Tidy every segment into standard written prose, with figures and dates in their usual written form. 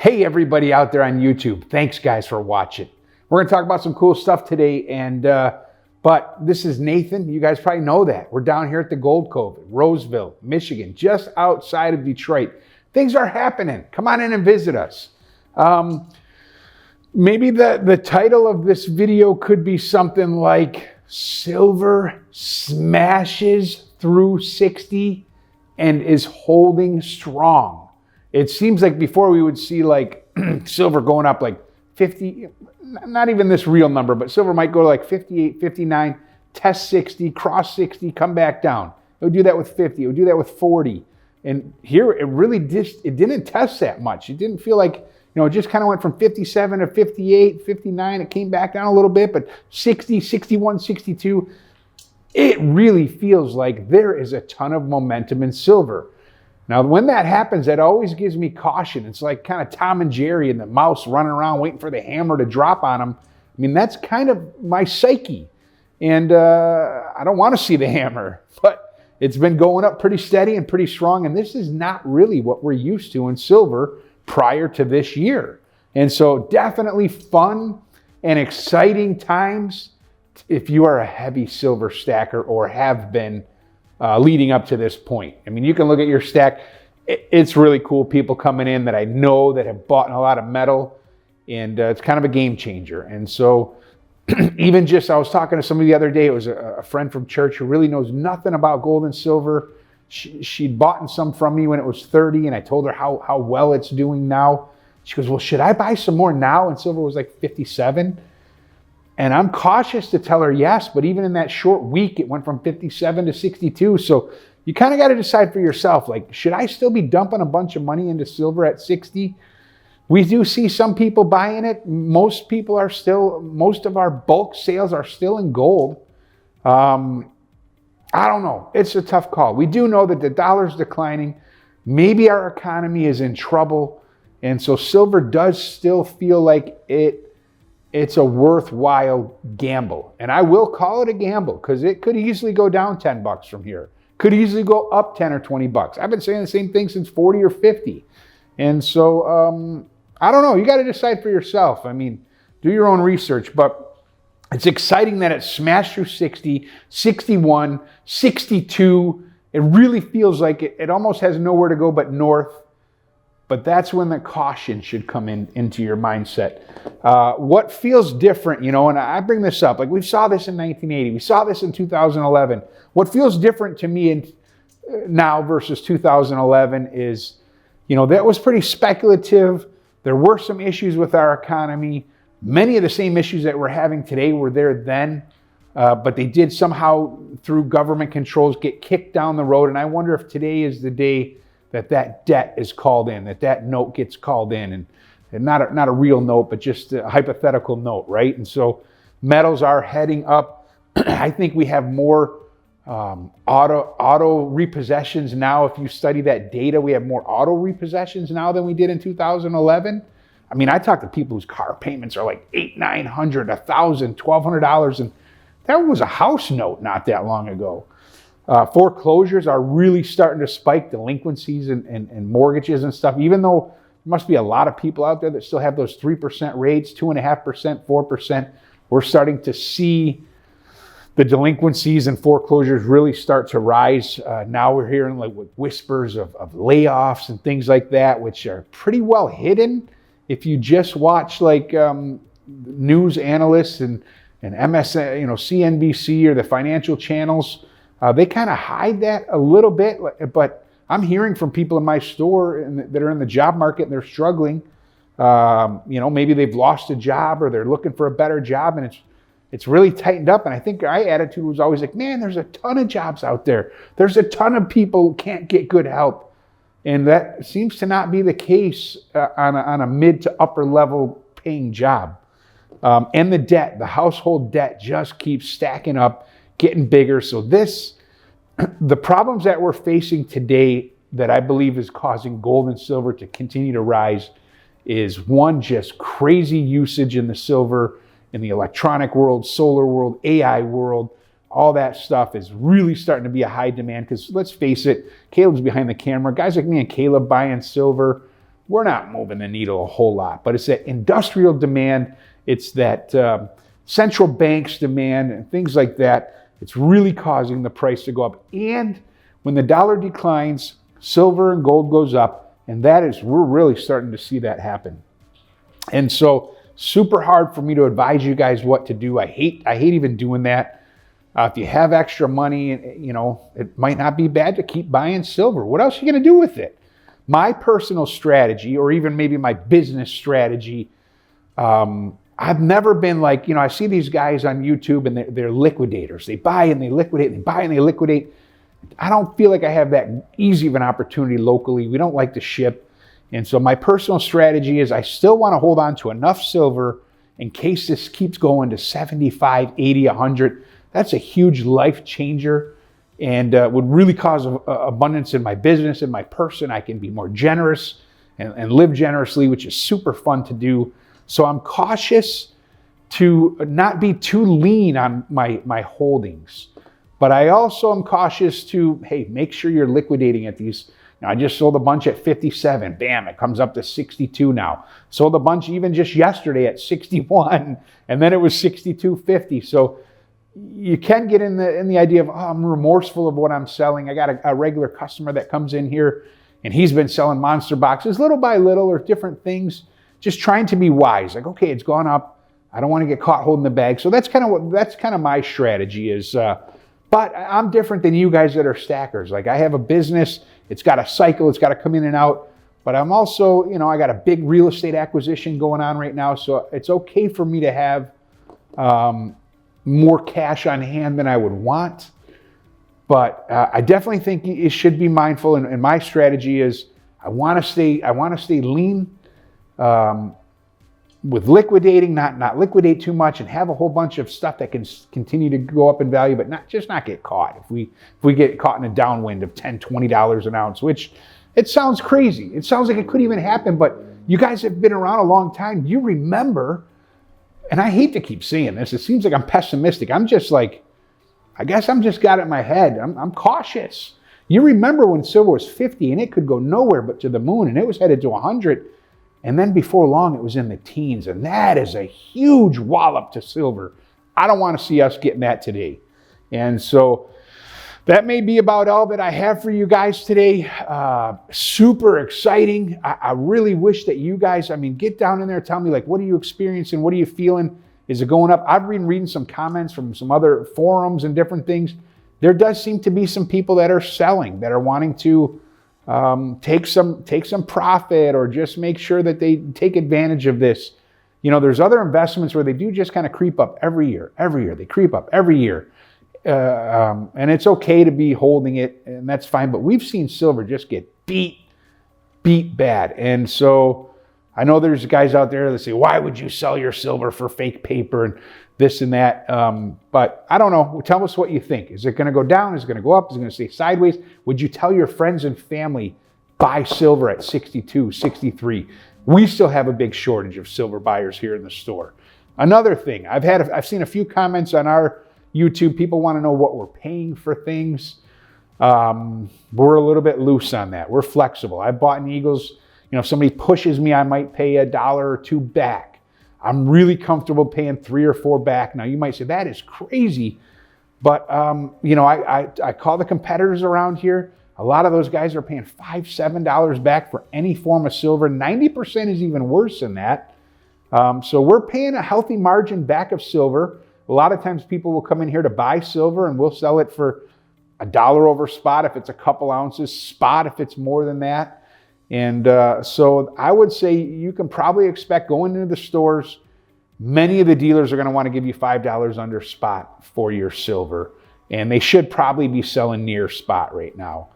Hey, everybody out there on YouTube. Thanks, guys, for watching. We're going to talk about some cool stuff today, but this is Nathan. You guys probably know that. We're down here at the Gold Cove, Roseville, Michigan, just outside of Detroit. Things are happening. Come on in and visit us. Maybe the title of this video could be something like Silver Smashes Through 60 and is Holding Strong. It seems like before we would see like silver going up like 50, not even this real number, but silver might go to like 58, 59, test 60, cross 60, come back down. It would do that with 50, it would do that with 40. And here it really it didn't test that much. It didn't feel like, it just kind of went from 57 to 58, 59. It came back down a little bit, but 60, 61, 62, it really feels like there is a ton of momentum in silver. Now, when that happens, that always gives me caution. It's like kind of Tom and Jerry and the mouse running around waiting for the hammer to drop on them. I mean, that's kind of my psyche. And I don't want to see the hammer, but it's been going up pretty steady and pretty strong. And this is not really what we're used to in silver prior to this year. And so definitely fun and exciting times if you are a heavy silver stacker or have been leading up to this point. I mean, you can look at your stack. It's really cool. People coming in that I know that have bought a lot of metal, and it's kind of a game changer. And so even just, I was talking to somebody the other day, it was a friend from church who really knows nothing about gold and silver. She'd bought some from me when it was 30, and I told her how well it's doing now. She goes, well, should I buy some more now? And silver was like 57. And I'm cautious to tell her yes, but even in that short week, it went from 57 to 62. So you kind of got to decide for yourself, like, should I still be dumping a bunch of money into silver at 60? We do see some people buying it. Most of our bulk sales are still in gold. I don't know. It's a tough call. We do know that the dollar's declining. Maybe our economy is in trouble. And so silver does still feel like it's a worthwhile gamble. And I will call it a gamble because it could easily go down $10 from here. Could easily go up 10 or $20. I've been saying the same thing since 40 or 50. And so, I don't know. You got to decide for yourself. I mean, do your own research. But it's exciting that it smashed through 60, 61, 62. It really feels like it almost has nowhere to go but north. But that's when the caution should come into your mindset. What feels different, and I bring this up, like we saw this in 1980, we saw this in 2011. What feels different to me now versus 2011 is, that was pretty speculative. There were some issues with our economy. Many of the same issues that we're having today were there then, but they did somehow, through government controls, get kicked down the road. And I wonder if today is the day that debt is called in, that note gets called in, and not a real note, but just a hypothetical note, right? And so metals are heading up. I think we have more auto repossessions now. If you study that data, we have more auto repossessions now than we did in 2011. I mean, I talk to people whose car payments are like $800, $900, $1,000, $1,200, and that was a house note not that long ago. Foreclosures are really starting to spike, delinquencies and mortgages and stuff, even though there must be a lot of people out there that still have those 3% rates, 2.5%, 4%. We're starting to see the delinquencies and foreclosures really start to rise. Now we're hearing like whispers of layoffs and things like that, which are pretty well hidden. If you just watch like news analysts and MSN, CNBC or the financial channels, they kind of hide that a little bit, but I'm hearing from people in my store that are in the job market and they're struggling. Maybe they've lost a job or they're looking for a better job, and it's really tightened up. And I think my attitude was always like, man, there's a ton of jobs out there. There's a ton of people who can't get good help. And that seems to not be the case on a mid to upper level paying job. And the household debt just keeps stacking up, getting bigger. So the problems that we're facing today that I believe is causing gold and silver to continue to rise is one, just crazy usage in the silver, in the electronic world, solar world, AI world. All that stuff is really starting to be a high demand because let's face it, Caleb's behind the camera. Guys like me and Caleb buying silver, we're not moving the needle a whole lot. But it's that industrial demand, it's that central banks demand and things like that. It's really causing the price to go up. And when the dollar declines, silver and gold goes up, and we're really starting to see that happen. And so super hard for me to advise you guys what to do. I hate even doing that. If you have extra money, it might not be bad to keep buying silver. What else are you going to do with it? My personal strategy, or even maybe my business strategy, I've never been like, I see these guys on YouTube and they're liquidators. They buy and they liquidate, they buy and they liquidate. I don't feel like I have that easy of an opportunity locally. We don't like to ship. And so my personal strategy is I still want to hold on to enough silver in case this keeps going to 75, 80, 100. That's a huge life changer and would really cause abundance in my business, in my person. I can be more generous and live generously, which is super fun to do. So I'm cautious to not be too lean on my holdings. But I also am cautious to, hey, make sure you're liquidating at these. Now, I just sold a bunch at 57. Bam, it comes up to 62 now. Sold a bunch even just yesterday at 61, and then it was 62.50. So you can get in the idea of, I'm remorseful of what I'm selling. I got a regular customer that comes in here, and he's been selling monster boxes little by little or different things, just trying to be wise. Like, okay, it's gone up. I don't want to get caught holding the bag. So that's kind of my strategy is. But I'm different than you guys that are stackers. Like I have a business, it's got a cycle, it's got to come in and out. But I'm also, I got a big real estate acquisition going on right now. So it's okay for me to have more cash on hand than I would want. But I definitely think you should be mindful. And my strategy is I want to stay lean with liquidating, not liquidate too much and have a whole bunch of stuff that can continue to go up in value, but not get caught. If we get caught in a downwind of $10, $20 an ounce, which it sounds crazy. It sounds like it could even happen, but you guys have been around a long time. You remember, and I hate to keep saying this, it seems like I'm pessimistic. I'm just like, I guess I'm just got it in my head. I'm cautious. You remember when silver was 50 and it could go nowhere but to the moon, and it was headed to 100. And then before long, it was in the teens. And that is a huge wallop to silver. I don't want to see us getting that today. And so that may be about all that I have for you guys today. Super exciting. I really wish that you guys, get down in there, tell me, like, what are you experiencing? What are you feeling? Is it going up? I've been reading some comments from some other forums and different things. There does seem to be some people that are selling, that are wanting to take some profit or just make sure that they take advantage of this. There's other investments where they do just kind of creep up every year. They creep up every year. And it's okay to be holding it, and that's fine. But we've seen silver just get beat bad. And so I know there's guys out there that say, why would you sell your silver for fake paper and this and that? But I don't know. Tell us what you think. Is it going to go down? Is it going to go up? Is it going to stay sideways? Would you tell your friends and family, buy silver at 62, 63? We still have a big shortage of silver buyers here in the store. Another thing, I've seen a few comments on our YouTube. People want to know what we're paying for things. We're a little bit loose on that. We're flexible. I bought in Eagles. If somebody pushes me, I might pay $1 or $2 back. I'm really comfortable paying $3 or $4 back. Now you might say that is crazy, but I call the competitors around here. A lot of those guys are paying $5, $7 back for any form of silver. 90% is even worse than that. So we're paying a healthy margin back of silver. A lot of times people will come in here to buy silver and we'll sell it for $1 over spot if it's a couple ounces, spot if it's more than that. And so I would say you can probably expect going into the stores, many of the dealers are going to want to give you $5 under spot for your silver. And they should probably be selling near spot right now.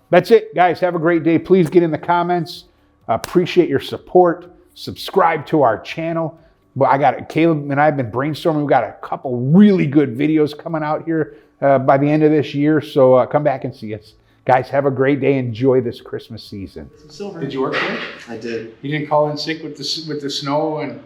That's it, guys. Have a great day. Please get in the comments. Appreciate your support. Subscribe to our channel. But Caleb and I have been brainstorming. We've got a couple really good videos coming out here by the end of this year. So come back and see us. Guys, have a great day. Enjoy this Christmas season. Silver. Did you work today? I did. You didn't call in sick with the snow and?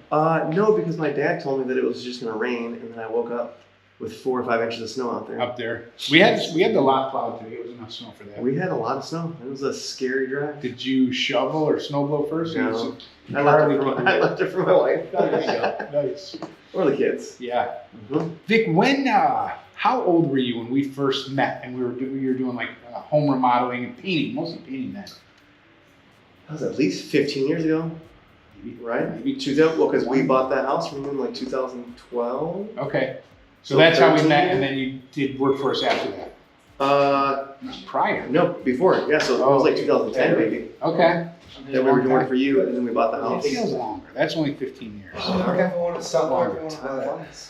No, because my dad told me that it was just going to rain, and then I woke up with 4 or 5 inches of snow out there. Up there. We had the lot plowed today. It was enough snow for that. We had a lot of snow. It was a scary drive. Did you shovel or snowblow first? No. I left it for my wife. Nice. Or the kids. Yeah. Mm-hmm. Vic, how old were you when we first met and we were doing like home remodeling and painting, mostly painting then? That was at least 15 years ago. Right? Maybe 2000. Well, because we bought that house from him in like 2012. Okay. So that's how we met, and then you did work for us after that. Prior. No, before. Yeah, so it was like 2010 maybe. Okay. Then we were doing work for you, and then we bought the house. It feels longer. That's only 15 years. Okay.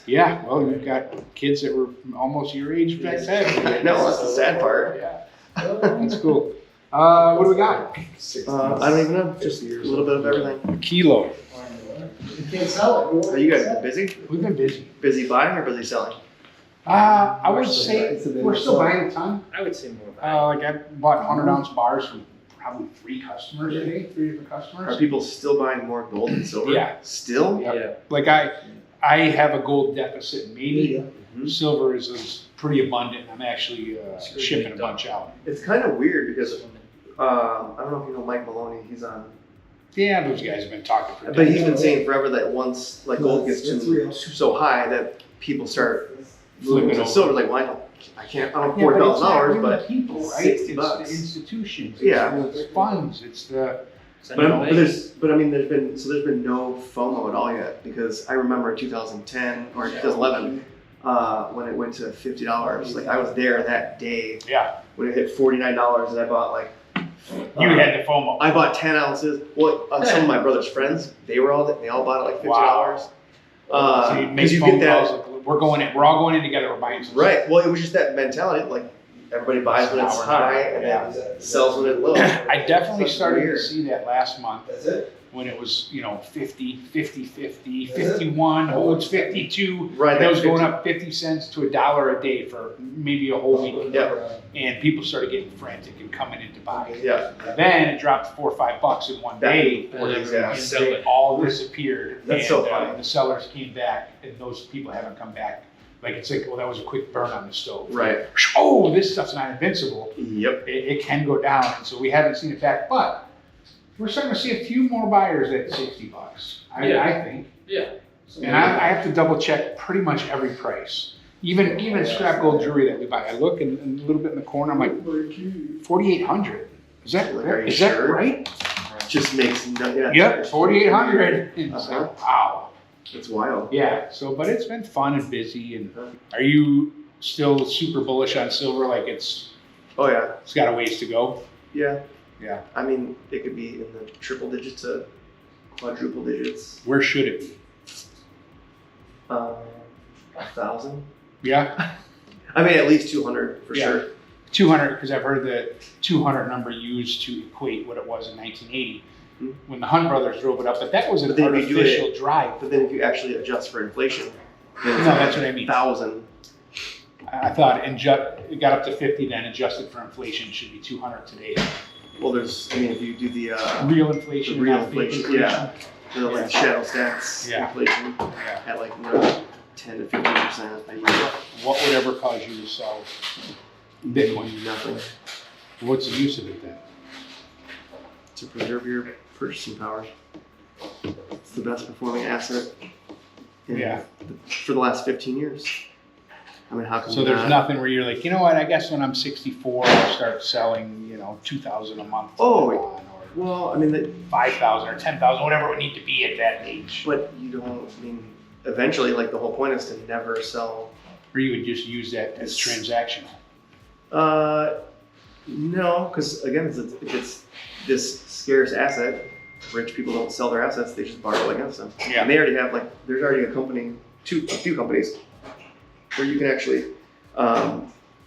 Yeah, well, you've got kids that were almost your age back then. No, that's the sad part. Yeah. That's cool. What do we got? I don't even know. Just a little bit of everything. A kilo. You can't sell it. Are you guys busy? We've been busy. Busy buying or busy selling? I would say we're still buying a ton. I would say more. Like I bought 100-ounce bars from probably 3 customers today, 3 different customers. Are people still buying more gold and silver? Yeah. Still? Yep. Yeah. Like I have a gold deficit maybe. Mhm. Silver is pretty abundant. I'm actually shipping a bunch out. It's kind of weird because I don't know if you know Mike Maloney. He's on. Yeah, those guys have been talking for But he's days. been saying forever that once like gold gets so high that people start moving to over. silver. Like, well, I can't. I don't Yeah, but it's $4,000, not really but people, right? $60. It's the institutions. Yeah. It's the funds. It's the But there's been no FOMO at all yet, because I remember in 2010 or 2011 when it went to $50. Like I was there that day when it hit $49, and I bought like. You had the FOMO. I bought 10 ounces. Well, some of my brother's friends, they all bought it like $50. Wow. So you make phone calls. We're all going in together. We're buying some. Right. Well, it was just that mentality. Like everybody buys when it's high and then sells when it's low. I definitely That's started weird. to see that last month. That's it? When it was, 50, 51, holds 52. Right. And it was that going 50 up 50 cents to $1 a day for maybe a whole week. Yeah. And people started getting frantic and coming in to buy. Yeah. Then it dropped $4 or $5 in one day. And They all disappeared. That's and, so funny. The sellers came back, and those people haven't come back. Like it's like, well, that was a quick burn on the stove. Right. Oh, this stuff's not invincible. Yep. It can go down, and so we haven't seen it back. But we're starting to see a few more buyers at $60. I think. Yeah. And I have to double check pretty much every price. Even scrap gold jewelry that we buy. I look and a little bit in the corner. I'm like, 4,800. Is that Are you is that sure? right? Just makes no. Yeah. Yep, 4,800. It's Uh-huh. like, wow. It's wild. Yeah. So, but it's been fun and busy. And are you still super bullish on silver? Like it's Oh yeah. got a ways to go. Yeah. Yeah. I mean, it could be in the triple digits to quadruple digits. Where should it be? 1,000. Yeah. I mean, at least 200 for Yeah. sure. 200, because I've heard the 200 number used to equate what it was in 1980 when the Hunt brothers drove it up. But that was an But then if you do artificial drive. But then if you actually adjust for inflation, then No, that's what I mean. 1,000. I thought it got up to 50, then adjusted for inflation, it should be 200 today. Well, there's. I mean, if you do the Real inflation, real not fake inflation, yeah. the like shadow stats Yeah. inflation Yeah. at like 10 to 15% a year. What would ever cause you to sell Bitcoin? Nothing. What's the use of it then? To preserve your purchasing power. It's the best performing asset for the last 15 years. I mean, how can So you there's not? nothing where you're like, you know what, I guess when I'm 64, I'll start selling, 2,000 a month. Oh, Or well, I mean, 5,000 or 10,000, whatever it would need to be at that age. but you don't, I mean, eventually, like the whole point is to never sell. Or you would just use that as transactional. No, because again, if it's this scarce asset, rich people don't sell their assets, they just borrow against them. Yeah. And they already have, there's already a few companies where you can actually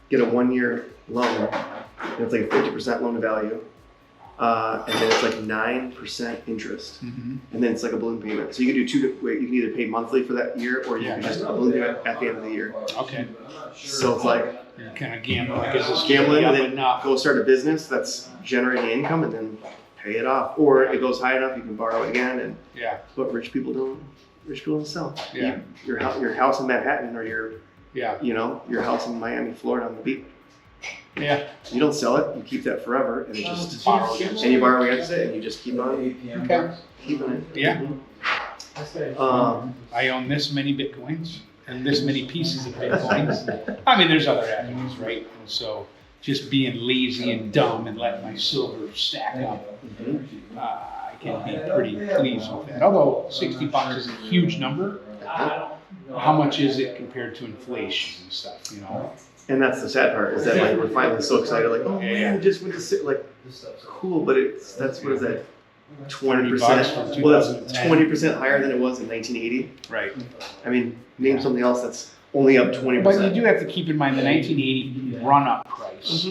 get a 1-year loan, and it's like a 50% loan to value, and then it's like 9% interest, Mm-hmm. and then it's like a balloon payment. So you can do you can either pay monthly for that year, or you can just a balloon payment at the end of the year. Okay. So it's like You're kind of gambling. Like, is this gambling, and up then enough? go start a business that's generating income, and then pay it off. Or it goes high enough, you can borrow it again. And Yeah. but rich people don't sell. Yeah. Your house in Manhattan or your Yeah. You know, your house in Miami, Florida on the beach. Yeah. You don't sell it, you keep that forever, and it just Borrow against and you borrow against it, and you just keep on Okay. keeping it. Yeah. Um, I own this many Bitcoins and this many pieces of Bitcoins. I mean, there's other avenues, right? And so just being lazy and dumb and letting my silver stack up, I can be pretty pleased with that. Although $60 is a huge number, how much is it compared to inflation and stuff, you know? and that's the sad part is that like we're finally so excited, like, oh man, we just went to sit, like, cool, but that's what is that? 20%. Well, that's 20% higher than it was in 1980. Right. I mean, name something else that's only up 20%. But you do have to keep in mind the 1980 run-up price.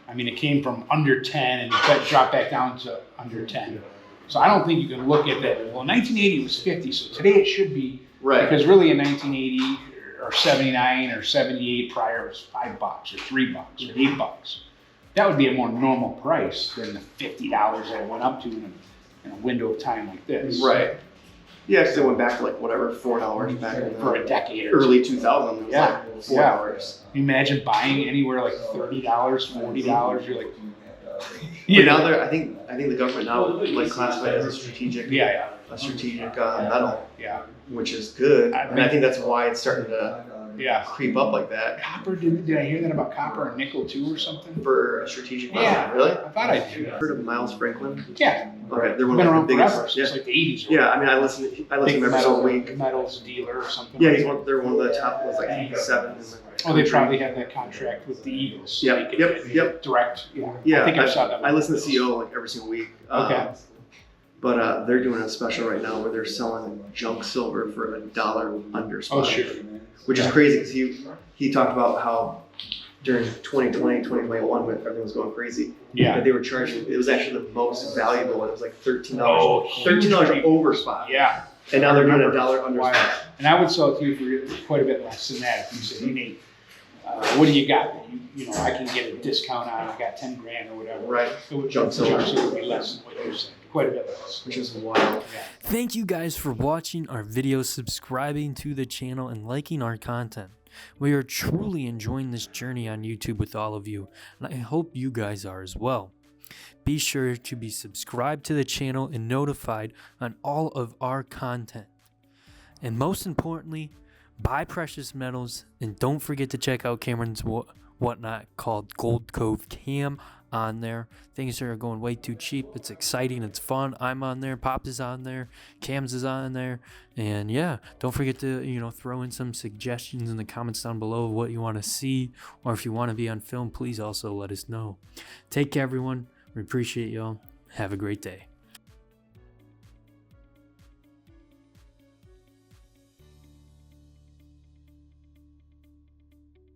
I mean, it came from under 10 and it dropped back down to under 10. So I don't think you can look at that. Well, 1980 was 50, so today it should be. Right. Because really in 1980 or 79 or 78 prior it was $5 or $3 or $8. That would be a more normal price than the $50 that it went up to in a window of time like this. Right. Yeah, because it went back to like whatever, $4 back in For a decade or early 2000s. It was Yeah. like $4. Can you imagine buying anywhere like $30, $40? You're like, But now I think the government now like classified it as a strategic yeah, metal, yeah, which is good, I and I think that's why it's starting to yeah. creep up like that Copper, did I hear that about copper and nickel too or something? for a strategic metal. Yeah. Really? I thought I did. Heard of Miles Franklin? Yeah. Okay, they're one Been of around the biggest. forever, since like the 80s. Yeah, I mean, I listen to him every single week. Metals dealer or something. Yeah, like they're one of the top ones, like 7 in the Oh, they probably have that contract with the Eagles. Yep, They could yep, get yep. Direct. Yeah. Yeah, I think I saw that. I listen to CEO like every single week. Okay. But they're doing a special right now where they're selling junk silver for $1 under spot. Oh, sure. Which is crazy because he talked about how during 2020, 2021 when everything was going crazy, Yeah. that they were charging, it was actually the most valuable and it was like $13. Oh, $13 over spot. Yeah. And now they're doing $1 under Wow. spot. And I would sell it to you for quite a bit less than that if you said, hey, Nate, what do you got? You know, I can get a discount on it. I got 10 grand or whatever. Right. It would Junk silver. would be less than what you're saying. Quite a bit less. Which is wild. Yeah. Thank you guys for watching our videos, subscribing to the channel, and liking our content. We are truly enjoying this journey on YouTube with all of you, and I hope you guys are as well. Be sure to be subscribed to the channel and notified on all of our content. And most importantly, buy precious metals, and don't forget to check out Cameron's whatnot called Gold Cove Cam on there. Things are going way too cheap. It's exciting. It's fun. I'm on there. Pops is on there. Cams is on there. And yeah, don't forget to, throw in some suggestions in the comments down below of what you want to see, or if you want to be on film, please also let us know. Take care, everyone. We appreciate y'all. Have a great day.